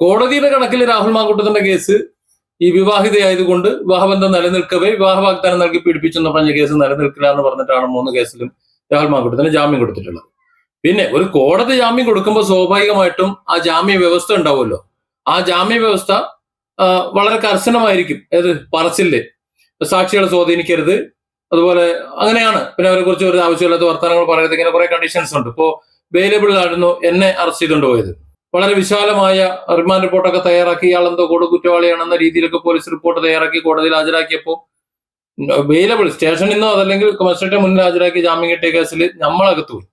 കോടതിയുടെ കണക്കിൽ രാഹുൽ മാങ്കൂട്ടത്തിന്റെ കേസ് ഈ വിവാഹിതയായതുകൊണ്ട് വിവാഹബന്ധം നിലനിൽക്കവേ വിവാഹ വാഗ്ദാനം നൽകി പീഡിപ്പിച്ചെന്ന് പറഞ്ഞ കേസ് നിലനിൽക്കില്ല എന്ന് പറഞ്ഞിട്ടാണ് 3 കേസിലും രാഹുൽ മാങ്കൂട്ടത്തിന് ജാമ്യം കൊടുത്തിട്ടുള്ളത്. പിന്നെ ഒരു കോടതി ജാമ്യം കൊടുക്കുമ്പോൾ സ്വാഭാവികമായിട്ടും ആ ജാമ്യ വ്യവസ്ഥ ഉണ്ടാവുമല്ലോ. ആ ജാമ്യ വ്യവസ്ഥ വളരെ കർശനമായിരിക്കും. പറച്ചില് സാക്ഷികളെ സ്വാധീനിക്കരുത്, അതുപോലെ അങ്ങനെയാണ്. പിന്നെ അവരെ കുറിച്ച് ഒരു ആവശ്യമില്ലാത്ത വർത്തമാനങ്ങൾ പറയരുത്, ഇങ്ങനെ കുറെ കണ്ടീഷൻസ് ഉണ്ട്. ഇപ്പോ അവൈലബിൾ ആയിരുന്നു എന്നെ അറസ്റ്റ് ചെയ്തുകൊണ്ട് പോയത്. വളരെ വിശാലമായ റിമാൻഡ് റിപ്പോർട്ടൊക്കെ തയ്യാറാക്കി ഇയാൾ എന്തോ കുറ്റവാളിയാണെന്ന രീതിയിലൊക്കെ പോലീസ് റിപ്പോർട്ട് തയ്യാറാക്കി കോടതിയിൽ ഹാജരാക്കിയപ്പോൾ അവൈലബിൾ സ്റ്റേഷനിൽ നിന്നോ അതല്ലെങ്കിൽ മജിസ്ട്രേറ്റ് മുന്നിൽ ഹാജരാക്കി ജാമ്യം കിട്ടിയ കേസിൽ നമ്മളകത്തു പോയി.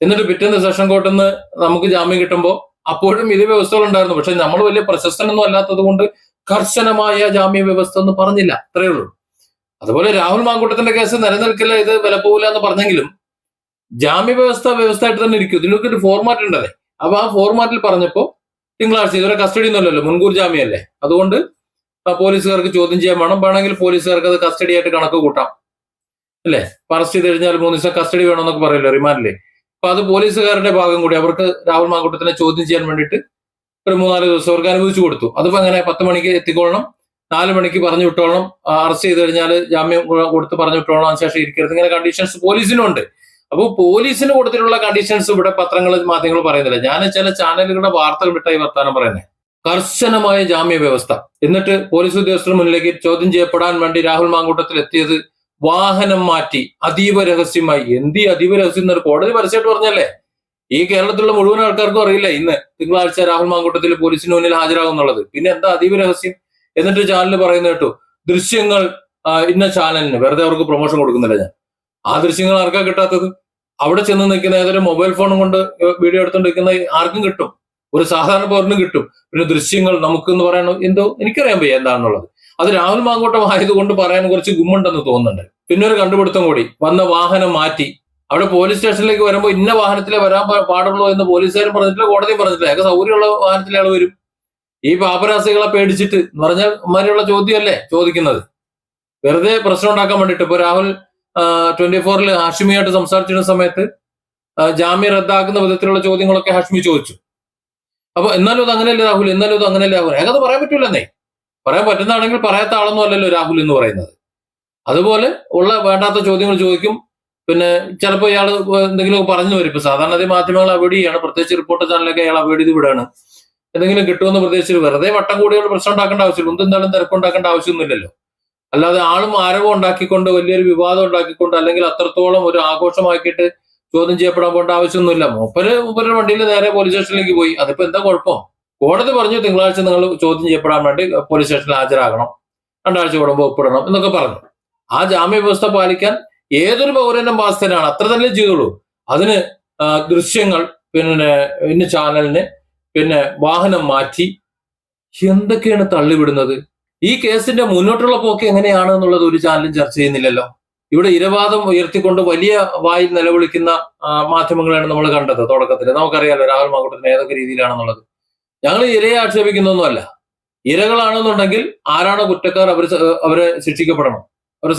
എന്നിട്ട് പിറ്റേന്ന് സെഷൻ കോർട്ടിൽ നിന്ന് നമുക്ക് ജാമ്യം കിട്ടുമ്പോൾ അപ്പോഴും ഇതേ വ്യവസ്ഥകൾ ഉണ്ടായിരുന്നു. പക്ഷെ നമ്മൾ വലിയ പ്രശസ്തനൊന്നും അല്ലാത്തത് കൊണ്ട് കർശനമായ ജാമ്യ വ്യവസ്ഥ ഒന്നും പറഞ്ഞില്ല, അത്രയേ ഉള്ളൂ. അതുപോലെ രാഹുൽ മാങ്കൂട്ടത്തിന്റെ കേസ് നിലനിൽക്കില്ല, ഇത് വില പോകില്ല എന്ന് പറഞ്ഞെങ്കിലും ജാമ്യ വ്യവസ്ഥയായിട്ട് തന്നെ ഇരിക്കും. ഇതിനൊക്കെ ഒരു ഫോർമാറ്റ് ഉണ്ടല്ലേ. അപ്പൊ ആ ഫോർമാറ്റിൽ പറഞ്ഞപ്പോ തിങ്കളാഴ്ച ഇതുവരെ കസ്റ്റഡി ഒന്നുമല്ലല്ലോ, മുൻകൂർ ജാമ്യമല്ലേ. അതുകൊണ്ട് പോലീസുകാർക്ക് ചോദ്യം ചെയ്യാൻ വേണമെങ്കിൽ പോലീസുകാർക്ക് അത് കസ്റ്റഡി ആയിട്ട് കണക്ക് കൂട്ടാം അല്ലെ. അറസ്റ്റ് ചെയ്ത് കഴിഞ്ഞാൽ 3 ദിവസം കസ്റ്റഡി വേണമെന്നൊക്കെ പറയല്ലോ റിമാൻഡില്. അപ്പൊ അത് പോലീസുകാരുടെ ഭാഗം കൂടി അവർക്ക് രാഹുൽ മാങ്കൂട്ടത്തിനെ ചോദ്യം ചെയ്യാൻ വേണ്ടിയിട്ട് ഒരു 3-4 ദിവസം അവർക്ക് അനുവദിച്ചു കൊടുത്തു. അതിപ്പോ അങ്ങനെ 10 മണിക്ക് എത്തിക്കൊള്ളണം, 4 മണിക്ക് പറഞ്ഞു വിട്ടോളണം, അറസ്റ്റ് ചെയ്ത് കഴിഞ്ഞാൽ ജാമ്യം കൊടുത്ത് പറഞ്ഞു വിട്ടോളണം, അതിനുശേഷം ഇരിക്കരുത്, ഇങ്ങനെ കണ്ടീഷൻസ് പോലീസിനും ഉണ്ട്. അപ്പോൾ പോലീസിന് കൊടുത്തിട്ടുള്ള കണ്ടീഷൻസ് ഇവിടെ പത്രങ്ങൾ മാധ്യമങ്ങൾ പറയുന്നില്ല. ഞാൻ ചില ചാനലുകളുടെ വാർത്തകൾ വിട്ടായി വർത്താനം പറയുന്നത്. കർശനമായ ജാമ്യ വ്യവസ്ഥ. എന്നിട്ട് പോലീസ് ഉദ്യോഗസ്ഥരുടെ മുന്നിലേക്ക് ചോദ്യം ചെയ്യപ്പെടാൻ വേണ്ടി രാഹുൽ മാങ്കൂട്ടത്തിൽ എത്തിയത് വാഹനം മാറ്റി അതീവ രഹസ്യമായി. അതീവ രഹസ്യം എന്നൊരു കോടതി പരസ്യമായിട്ട് പറഞ്ഞല്ലേ. ഈ കേരളത്തിലുള്ള മുഴുവൻ ആൾക്കാർക്കും അറിയില്ല ഇന്ന് തിങ്കളാഴ്ച രാഹുൽ മാങ്കൂട്ടത്തിൽ പോലീസിന് മുന്നിൽ ഹാജരാകും എന്നുള്ളത്. പിന്നെ എന്താ അതീവ രഹസ്യം? എന്നിട്ട് ചാനൽ പറയുന്ന കേട്ടു, ദൃശ്യങ്ങൾ ഇന്ന ചാനലിന്, വെറുതെ അവർക്ക് പ്രൊമോഷൻ കൊടുക്കുന്നില്ല ഞാൻ. ആ ദൃശ്യങ്ങൾ ആർക്കാ കിട്ടാത്തത്? അവിടെ ചെന്ന് നിൽക്കുന്ന ഏതൊരു മൊബൈൽ ഫോണും കൊണ്ട് വീഡിയോ എടുത്തോണ്ടിരിക്കുന്ന ആർക്കും കിട്ടും, ഒരു സാധാരണ പൗരനും കിട്ടും. പിന്നെ ദൃശ്യങ്ങൾ നമുക്കെന്ന് പറയണോ എന്തോ എനിക്കറിയാൻ വയ്യ എന്താണെന്നുള്ളത്. അത് രാഹുൽ മാങ്കൂട്ടം ആയതുകൊണ്ട് പറയാൻ കുറച്ച് ഗുമ്മുണ്ടെന്ന് തോന്നുന്നുണ്ട്. പിന്നെ ഒരു കണ്ടുപിടുത്തം കൂടി, വന്ന വാഹനം മാറ്റി. അവിടെ പോലീസ് സ്റ്റേഷനിലേക്ക് വരുമ്പോൾ ഇന്ന വാഹനത്തിലെ വരാൻ പാടുള്ളൂ എന്ന് പോലീസുകാരും പറഞ്ഞിട്ടില്ല, കോടതിയും പറഞ്ഞിട്ടില്ല. അയാൾക്ക് സൗകര്യമുള്ള വാഹനത്തിലെ ആൾ വരും. ഈ പാപ്പരാസികളെ പേടിച്ചിട്ട് എന്ന് പറഞ്ഞാൽ മാതിരിയുള്ള ചോദ്യമല്ലേ ചോദിക്കുന്നത്, വെറുതെ പ്രശ്നം ഉണ്ടാക്കാൻ വേണ്ടിയിട്ട്. ഇപ്പൊ രാഹുൽ 24-ൽ ഹാഷ്മിയായിട്ട് സംസാരിച്ചിരുന്ന സമയത്ത് ജാമ്യം റദ്ദാക്കുന്ന വിധത്തിലുള്ള ചോദ്യങ്ങളൊക്കെ ഹാഷ്മി ചോദിച്ചു. അപ്പൊ എന്നാലും അത് അങ്ങനെയല്ലേ രാഹുൽ, എന്നാലും അത് അങ്ങനെയല്ലേ രാഹുൽ. അയാൾക്കത് പറയാൻ പറ്റൂലെന്നേ. പറയാൻ പറ്റുന്നതാണെങ്കിൽ പറയാത്ത ആളൊന്നും അല്ലല്ലോ രാഹുൽ എന്ന് പറയുന്നത്. അതുപോലെ ഉള്ള വേണ്ടാത്ത ചോദ്യങ്ങൾ ചോദിക്കും. പിന്നെ ചിലപ്പോൾ ഇയാൾ എന്തെങ്കിലും പറഞ്ഞു വരും. ഇപ്പൊ സാധാരണ മാധ്യമങ്ങൾ അവോയ്ഡ് ചെയ്യാണ്, പ്രത്യേകിച്ച് റിപ്പോർട്ടർ ചാനലൊക്കെ അയാൾ അവോയ്ഡ് ചെയ്ത് വിടാണ്. എന്തെങ്കിലും കിട്ടുമെന്ന് പ്രതീക്ഷിച്ച് വെറുതെ വട്ടം കൂടിയുള്ള പ്രശ്നം ഉണ്ടാക്കേണ്ട ആവശ്യമില്ല, എന്തെന്തായാലും തിരക്കുണ്ടാക്കേണ്ട ആവശ്യമൊന്നുമില്ലല്ലോ. അല്ലാതെ ആളും ആരവം ഉണ്ടാക്കിക്കൊണ്ട് വലിയൊരു വിവാദം ഉണ്ടാക്കിക്കൊണ്ട് അല്ലെങ്കിൽ അത്രത്തോളം ഒരു ആഘോഷമാക്കിയിട്ട് ചോദ്യം ചെയ്യപ്പെടാൻ പോകേണ്ട ആവശ്യമൊന്നുമില്ല. മൂപ്പര് വണ്ടിയിൽ നേരെ പോലീസ് സ്റ്റേഷനിലേക്ക് പോയി. അതിപ്പോ എന്താ കുഴപ്പം? കോടതി പറഞ്ഞു തിങ്കളാഴ്ച നിങ്ങൾ ചോദ്യം ചെയ്യപ്പെടാൻ വേണ്ടി പോലീസ് സ്റ്റേഷനിൽ ഹാജരാകണം, 2 ആഴ്ച കൂടുമ്പോൾ ഒപ്പിടണം എന്നൊക്കെ പറഞ്ഞു. ആ ജാമ്യ വ്യവസ്ഥ പാലിക്കാൻ ഏതൊരു പൗരനും ബാധ്യസ്ഥനാണ്. അത്ര തന്നെ ചെയ്തോളൂ. അതിന് ദൃശ്യങ്ങൾ, പിന്നെ ഇന്ന ചാനലിന്, പിന്നെ വാഹനം മാറ്റി, എന്തൊക്കെയാണ് തള്ളിവിടുന്നത്? ഈ കേസിന്റെ മുന്നോട്ടുള്ള പോക്ക് എങ്ങനെയാണ് എന്നുള്ളത് ഒരു ചാനലും ചർച്ച ചെയ്യുന്നില്ലല്ലോ. ഇവിടെ ഇരവാദം ഉയർത്തിക്കൊണ്ട് വലിയ വായിൽ നിലവിളിക്കുന്ന മാധ്യമങ്ങളാണ് നമ്മൾ കണ്ടത് തുടക്കത്തിൽ. നമുക്കറിയാലോ രാഹുൽ മാങ്കൂട്ടത്തിന് ഏതൊക്കെ രീതിയിലാണെന്നുള്ളത്. ഞങ്ങൾ ഇരയെ ആക്ഷേപിക്കുന്നൊന്നുമല്ല. ഇരകളാണെന്നുണ്ടെങ്കിൽ ആരാണോ കുറ്റക്കാർ അവരെ ശിക്ഷിക്കപ്പെടണം, അവർ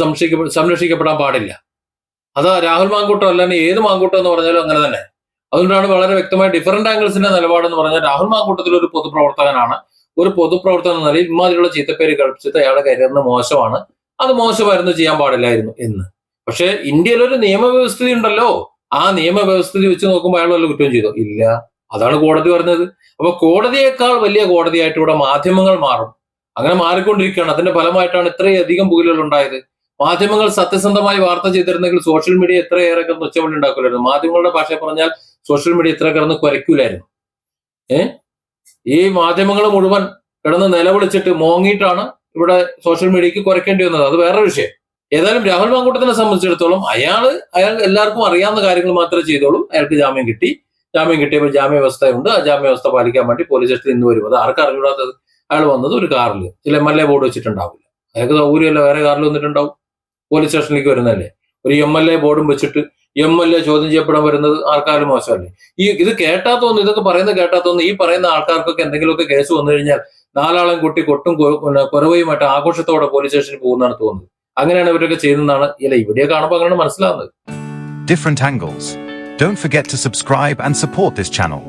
സംരക്ഷിക്കപ്പെടാൻ പാടില്ല. അതാ രാഹുൽ മാങ്കൂട്ടം അല്ലാണ്ട് ഏത് മാങ്കൂട്ടം എന്ന് പറഞ്ഞാലും അങ്ങനെ തന്നെ. അതുകൊണ്ടാണ് വളരെ വ്യക്തമായ ഡിഫറന്റ് ആംഗിൾസിന്റെ നിലപാടെന്ന് പറഞ്ഞാൽ രാഹുൽ മാങ്കൂട്ടത്തിൽ ഒരു പൊതുപ്രവർത്തകനാണ്. ഒരു പൊതുപ്രവർത്തകൻ എന്ന നിലയിൽ ഇമാതിരിയുള്ള ചീത്തപ്പേര് കളിപ്പിച്ചത് അയാളുടെ കരിയറിന് മോശമാണ്, അത് മോശമായിരുന്നു, ചെയ്യാൻ പാടില്ലായിരുന്നു എന്ന്. പക്ഷെ ഇന്ത്യയിൽ ഒരു നിയമവ്യവസ്ഥിതി ഉണ്ടല്ലോ. ആ നിയമവ്യവസ്ഥിതി വെച്ച് നോക്കുമ്പോൾ അയാൾ വല്ല കുറ്റം ചെയ്തോ? ഇല്ല. അതാണ് കോടതി പറഞ്ഞത്. അപ്പൊ കോടതിയേക്കാൾ വലിയ കോടതിയായിട്ട് ഇവിടെ മാധ്യമങ്ങൾ മാറും. അങ്ങനെ മാറിക്കൊണ്ടിരിക്കുകയാണ്. അതിന്റെ ഫലമായിട്ടാണ് ഇത്രയധികം പുകലുകൾ ഉണ്ടായത്. മാധ്യമങ്ങൾ സത്യസന്ധമായി വാർത്ത ചെയ്തിരുന്നെങ്കിൽ സോഷ്യൽ മീഡിയ എത്രയേറെ കിടന്ന് ഒച്ചമണി ഉണ്ടാക്കില്ലായിരുന്നു. മാധ്യമങ്ങളുടെ ഭാഷ പറഞ്ഞാൽ സോഷ്യൽ മീഡിയ ഇത്ര കിടന്ന് കുരയ്ക്കൂലായിരുന്നു. ഈ മാധ്യമങ്ങൾ മുഴുവൻ കിടന്ന് നിലവിളിച്ചിട്ട് മോങ്ങിയിട്ടാണ് ഇവിടെ സോഷ്യൽ മീഡിയക്ക് കുറയ്ക്കേണ്ടി വന്നത്. അത് വേറെ വിഷയം. ഏതായാലും രാഹുൽ മാങ്കൂട്ടത്തിനെ സംബന്ധിച്ചിടത്തോളം അയാൾ എല്ലാവർക്കും അറിയാവുന്ന കാര്യങ്ങൾ മാത്രമേ ചെയ്തോളൂ. അയാൾക്ക് ജാമ്യം കിട്ടി. ജാമ്യം കിട്ടിയപ്പോൾ ജാമ്യവ്യവസ്ഥയുണ്ട്. ആ ജാമ്യവ്യവസ്ഥ പാലിക്കാൻ വേണ്ടി പോലീസ് സ്റ്റേഷനിൽ ഇന്ന് വരും. അത് ആർക്കും അറിഞ്ഞൂടാത്തത്? അയാൾ വന്നത് ഒരു കാറിൽ, ചില MLA ബോർഡ് വെച്ചിട്ടുണ്ടാവില്ല. അയാൾക്ക് സൗകര്യമല്ല, വേറെ കാറിൽ വന്നിട്ടുണ്ടാവും. പോലീസ് സ്റ്റേഷനിലേക്ക് വരുന്നതല്ലേ. ഒരു MLA ബോർഡും വെച്ചിട്ട് MLA ചോദ്യം ചെയ്യപ്പെടാൻ വരുന്നത് ആൾക്കാരും മോശമല്ലേ? ഇത് കേട്ടാ തോന്നുന്നു, ഇതൊക്കെ പറയുന്നത് കേട്ടാ തോന്നുന്നു ഈ പറയുന്ന ആൾക്കാർക്കൊക്കെ എന്തെങ്കിലുമൊക്കെ കേസ് വന്നു കഴിഞ്ഞാൽ 4 ആളെയും കൂട്ടി കൊട്ടും കുരവയുമായിട്ട് ആഘോഷത്തോടെ പോലീസ് സ്റ്റേഷനിൽ പോകുന്നതാണ് തോന്നുന്നത്. അങ്ങനെയാണ് ഇവരൊക്കെ ചെയ്യുന്നതാണ് ഈ വീഡിയോ കാണുമ്പോൾ അങ്ങനെയാണ് മനസ്സിലാവുന്നത്. Different angles. Don't forget to subscribe and support this channel.